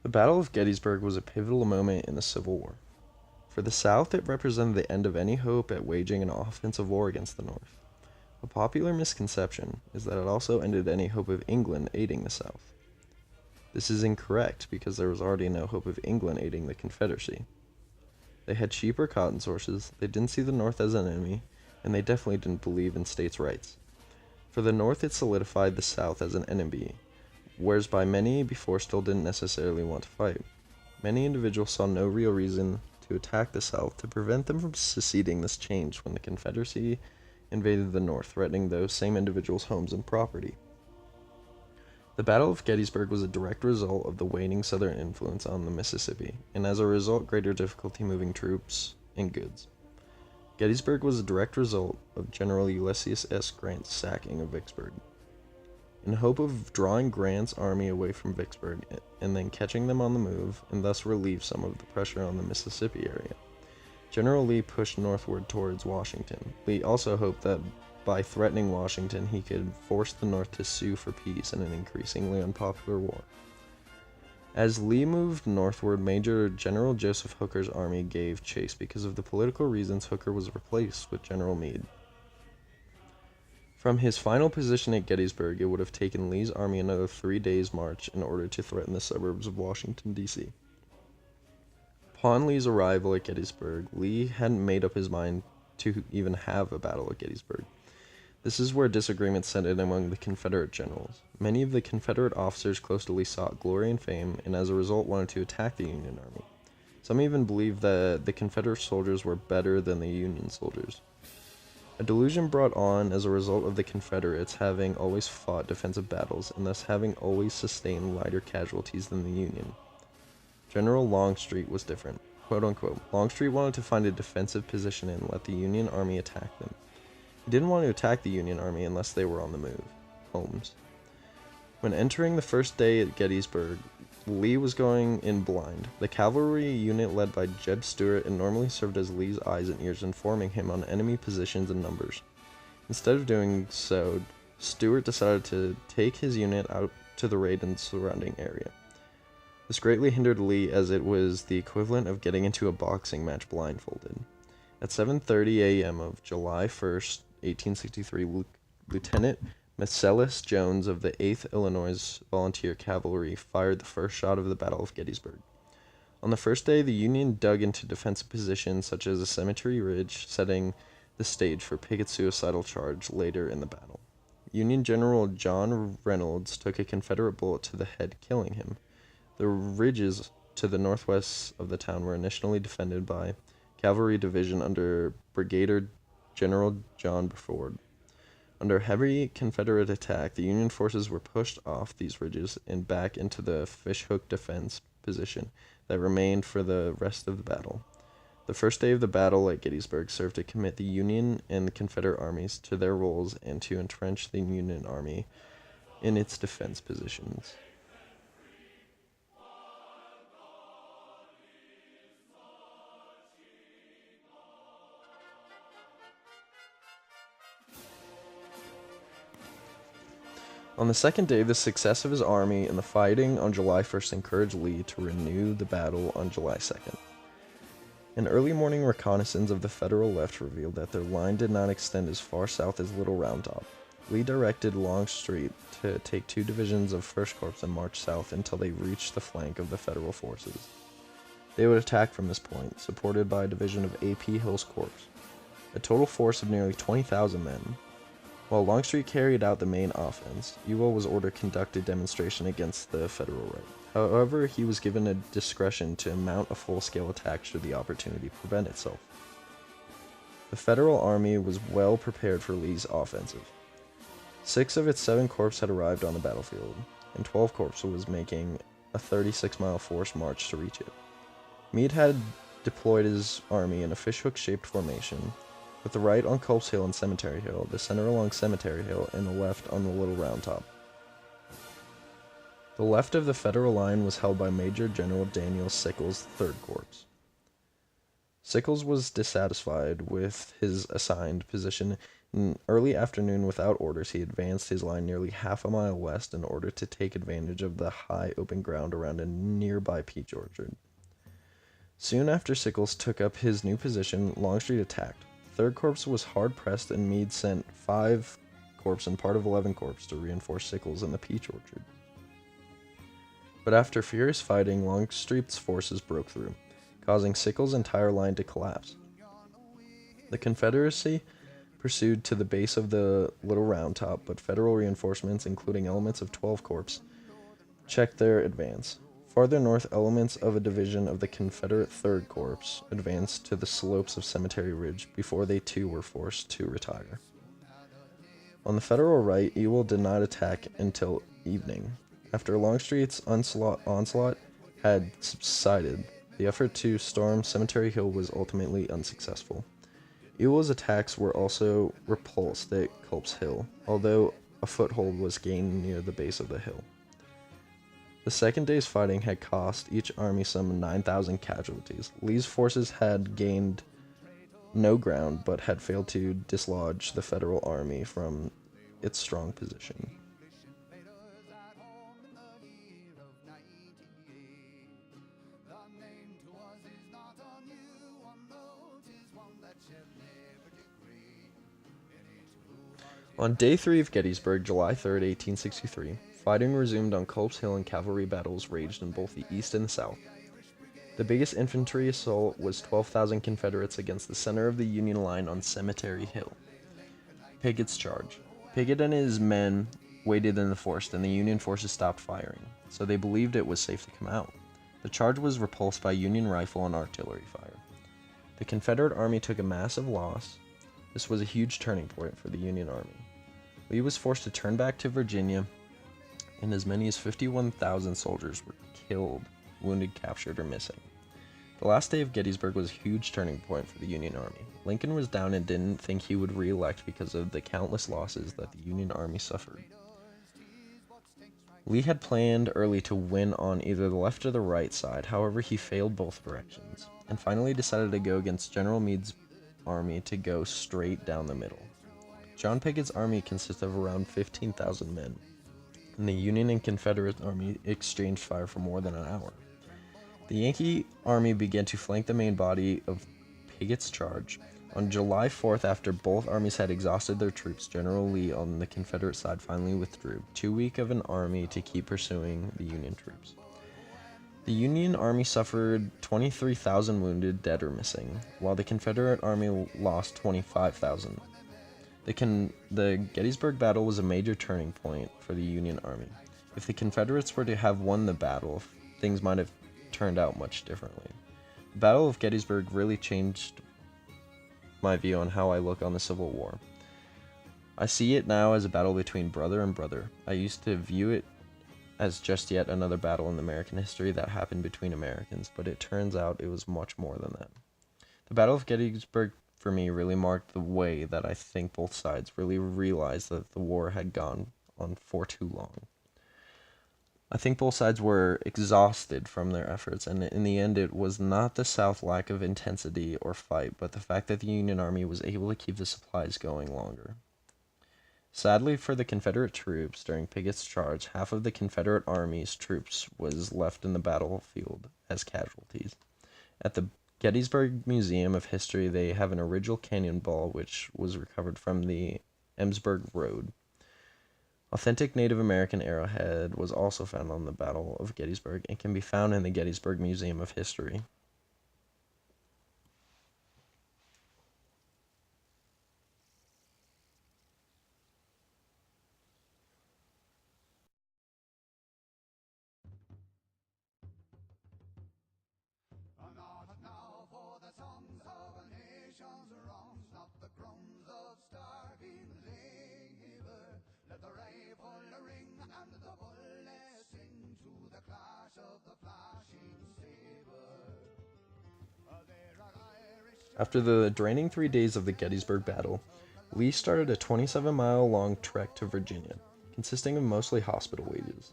The Battle of Gettysburg was a pivotal moment in the Civil War. For the South, it represented the end of any hope at waging an offensive war against the North. A popular misconception is that it also ended any hope of England aiding the South. This is incorrect because there was already no hope of England aiding the Confederacy. They had cheaper cotton sources, they didn't see the North as an enemy, and they definitely didn't believe in states' rights. For the North, it solidified the South as an enemy, whereas by many before still didn't necessarily want to fight. Many individuals saw no real reason to attack the South to prevent them from seceding. This changed when the Confederacy invaded the North, threatening those same individuals' homes and property. The Battle of Gettysburg was a direct result of the waning Southern influence on the Mississippi, and as a result, greater difficulty moving troops and goods. Gettysburg was a direct result of General Ulysses S. Grant's sacking of Vicksburg. In hope of drawing Grant's army away from Vicksburg and then catching them on the move, and thus relieve some of the pressure on the Mississippi area, General Lee pushed northward towards Washington. Lee also hoped that by threatening Washington, he could force the North to sue for peace in an increasingly unpopular war. As Lee moved northward, Major General Joseph Hooker's army gave chase because of the political reasons. Hooker was replaced with General Meade. From his final position at Gettysburg, it would have taken Lee's army another 3 days' march in order to threaten the suburbs of Washington, D.C. Upon Lee's arrival at Gettysburg, Lee hadn't made up his mind to even have a battle at Gettysburg. This is where disagreement set in among the Confederate generals. Many of the Confederate officers close to Lee sought glory and fame, and as a result wanted to attack the Union Army. Some even believed that the Confederate soldiers were better than the Union soldiers. A delusion brought on as a result of the Confederates having always fought defensive battles, and thus having always sustained lighter casualties than the Union. General Longstreet was different. Quote unquote. Longstreet wanted to find a defensive position and let the Union Army attack them. He didn't want to attack the Union Army unless they were on the move. Holmes. When entering the first day at Gettysburg, Lee was going in blind. The cavalry unit led by Jeb Stuart and normally served as Lee's eyes and ears, informing him on enemy positions and numbers. Instead of doing so, Stuart decided to take his unit out to the raid in the surrounding area. This greatly hindered Lee, as it was the equivalent of getting into a boxing match blindfolded. At 7:30 a.m. of July 1st, 1863, Lieutenant Marcellus Jones of the 8th Illinois Volunteer Cavalry fired the first shot of the Battle of Gettysburg. On the first day, the Union dug into defensive positions such as a cemetery ridge, setting the stage for Pickett's suicidal charge later in the battle. Union General John Reynolds took a Confederate bullet to the head, killing him. The ridges to the northwest of the town were initially defended by Cavalry Division under Brigadier General John Buford. Under heavy Confederate attack, the Union forces were pushed off these ridges and back into the fishhook defense position that remained for the rest of the battle. The first day of the battle at Gettysburg served to commit the Union and the Confederate armies to their roles and to entrench the Union Army in its defense positions. On the second day, the success of his army and the fighting on July 1st encouraged Lee to renew the battle on July 2nd. An early morning reconnaissance of the Federal left revealed that their line did not extend as far south as Little Round Top. Lee directed Longstreet to take 2 divisions of 1st Corps and march south until they reached the flank of the Federal forces. They would attack from this point, supported by a division of A.P. Hill's corps, a total force of nearly 20,000 men. While Longstreet carried out the main offense, Ewell was ordered to conduct a demonstration against the Federal right. However, he was given a discretion to mount a full-scale attack should the opportunity present itself. The Federal army was well prepared for Lee's offensive. 6 of its 7 corps had arrived on the battlefield, and 12 corps was making a 36-mile forced march to reach it. Meade had deployed his army in a fishhook-shaped formation, with the right on Culp's Hill and Cemetery Hill, the center along Cemetery Hill, and the left on the Little Round Top. The left of the Federal line was held by Major General Daniel Sickles' 3rd Corps. Sickles was dissatisfied with his assigned position In early afternoon, without orders, he advanced his line nearly half a mile west in order to take advantage of the high open ground around a nearby peach orchard. Soon after Sickles took up his new position, Longstreet attacked. 3rd Corps was hard-pressed, and Meade sent 5 Corps and part of 11 Corps to reinforce Sickles in the peach orchard. But after furious fighting, Longstreet's forces broke through, causing Sickles' entire line to collapse. The Confederacy pursued to the base of the Little Round Top, but Federal reinforcements, including elements of 12 Corps, checked their advance. Farther north, elements of a division of the Confederate 3rd Corps advanced to the slopes of Cemetery Ridge before they too were forced to retire. On the Federal right, Ewell did not attack until evening. After Longstreet's onslaught had subsided, the effort to storm Cemetery Hill was ultimately unsuccessful. Ewell's attacks were also repulsed at Culp's Hill, although a foothold was gained near the base of the hill. The second day's fighting had cost each army some 9,000 casualties. Lee's forces had gained no ground, but had failed to dislodge the Federal army from its strong position. On day 3 of Gettysburg, July 3rd, 1863, fighting resumed on Culp's Hill and cavalry battles raged in both the east and the south. The biggest infantry assault was 12,000 Confederates against the center of the Union line on Cemetery Hill. Pickett's charge. Pickett and his men waited in the forest, and the Union forces stopped firing, so they believed it was safe to come out. The charge was repulsed by Union rifle and artillery fire. The Confederate army took a massive loss. This was a huge turning point for the Union army. Lee was forced to turn back to Virginia, and as many as 51,000 soldiers were killed, wounded, captured, or missing. The last day of Gettysburg was a huge turning point for the Union Army. Lincoln was down and didn't think he would re-elect because of the countless losses that the Union Army suffered. Lee had planned early to win on either the left or the right side, however he failed both directions, and finally decided to go against General Meade's army to go straight down the middle. John Pickett's army consisted of around 15,000 men, and the Union and Confederate army exchanged fire for more than an hour. The Yankee army began to flank the main body of Pickett's charge. On July 4th, after both armies had exhausted their troops, General Lee on the Confederate side finally withdrew, too weak of an army to keep pursuing the Union troops. The Union army suffered 23,000 wounded, dead, or missing, while the Confederate army lost 25,000. The Gettysburg battle was a major turning point for the Union army. If the Confederates were to have won the battle, things might have turned out much differently. The Battle of Gettysburg really changed my view on how I look on the Civil War. I see it now as a battle between brother and brother. I used to view it as just yet another battle in American history that happened between Americans, but it turns out it was much more than that. The Battle of Gettysburg for me really marked the way that I think both sides really realized that the war had gone on for too long. I think both sides were exhausted from their efforts, and in the end it was not the South's lack of intensity or fight, but the fact that the Union Army was able to keep the supplies going longer. Sadly for the Confederate troops, during Pickett's charge, half of the Confederate Army's troops was left in the battlefield as casualties. At the Gettysburg Museum of History, they have an original cannonball which was recovered from the Emsburg Road. Authentic Native American arrowhead was also found on the Battle of Gettysburg and can be found in the Gettysburg Museum of History. After the draining 3 days of the Gettysburg Battle, Lee started a 27-mile-long trek to Virginia, consisting of mostly hospital wages.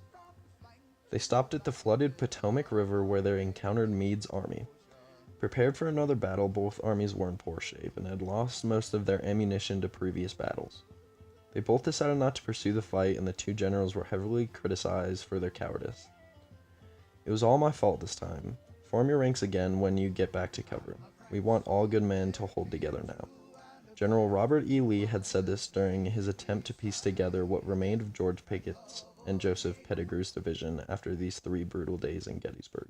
They stopped at the flooded Potomac River where they encountered Meade's army. Prepared for another battle, both armies were in poor shape and had lost most of their ammunition to previous battles. They both decided not to pursue the fight, and the two generals were heavily criticized for their cowardice. It was all my fault this time. Form your ranks again when you get back to cover. We want all good men to hold together now. General Robert E. Lee had said this during his attempt to piece together what remained of George Pickett's and Joseph Pettigrew's division after these 3 brutal days in Gettysburg.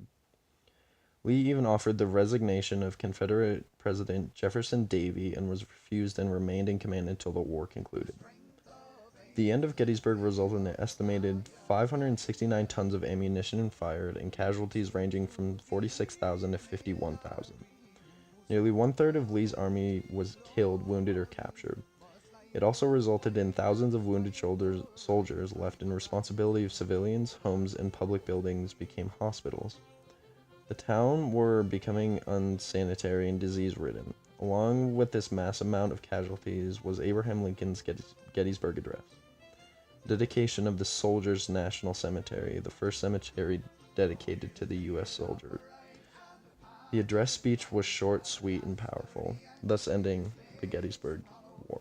Lee even offered the resignation of Confederate President Jefferson Davis and was refused and remained in command until the war concluded. The end of Gettysburg resulted in an estimated 569 tons of ammunition fired and casualties ranging from 46,000 to 51,000. Nearly one-third of Lee's army was killed, wounded, or captured. It also resulted in thousands of wounded soldiers left, and responsibility of civilians, homes, and public buildings became hospitals. The town were becoming unsanitary and disease-ridden. Along with this mass amount of casualties was Abraham Lincoln's Gettysburg Address. Dedication of the Soldiers' National Cemetery, the first cemetery dedicated to the U.S. soldier. The address speech was short, sweet, and powerful, thus ending the Gettysburg War.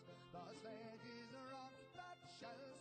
The sled is a rock that shall